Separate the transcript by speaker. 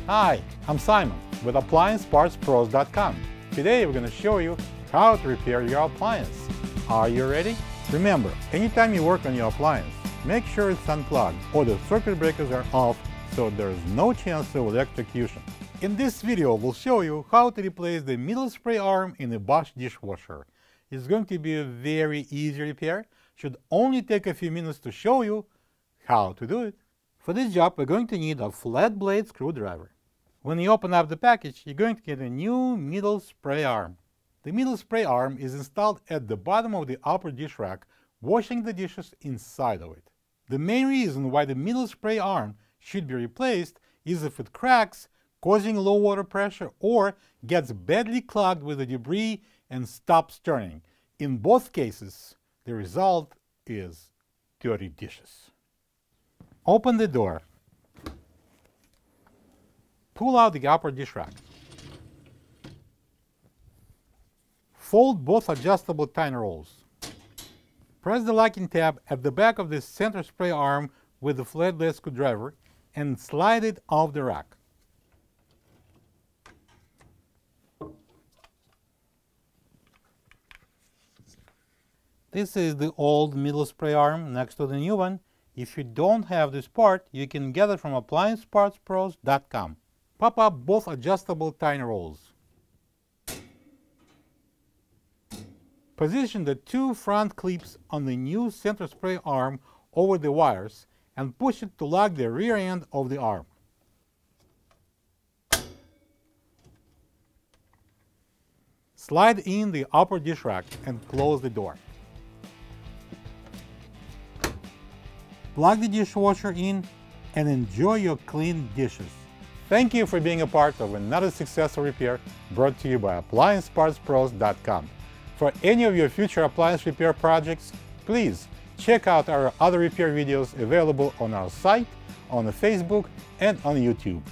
Speaker 1: Hi, I'm Simon with AppliancePartsPros.com. Today we're going to show you how to repair your appliance. Are you ready? Remember, anytime you work on your appliance, make sure it's unplugged or the circuit breakers are off so there's no chance of electrocution. In this video, we'll show you how to replace the middle spray arm in a Bosch dishwasher. It's going to be a very easy repair. Should only take a few minutes to show you how to do it. For this job, we're going to need a flat blade screwdriver. When you open up the package, you're going to get a new middle spray arm. The middle spray arm is installed at the bottom of the upper dish rack, washing the dishes inside of it. The main reason why the middle spray arm should be replaced is if it cracks, causing low water pressure, or gets badly clogged with the debris and stops turning. In both cases, the result is dirty dishes. Open the door. Pull out the upper dish rack. Fold both adjustable tiny rolls. Press the locking tab at the back of the center spray arm with the flat blade screwdriver and slide it off the rack. This is the old middle spray arm next to the new one. If you don't have this part, you can get it from AppliancePartsPros.com. Pop up both adjustable tiny rolls. Position the two front clips on the new center spray arm over the wires and push it to lock the rear end of the arm. Slide in the upper dish rack and close the door. Plug the dishwasher in and enjoy your clean dishes. Thank you for being a part of another successful repair brought to you by AppliancePartsPros.com. For any of your future appliance repair projects, please check out our other repair videos available on our site, on Facebook, and on YouTube.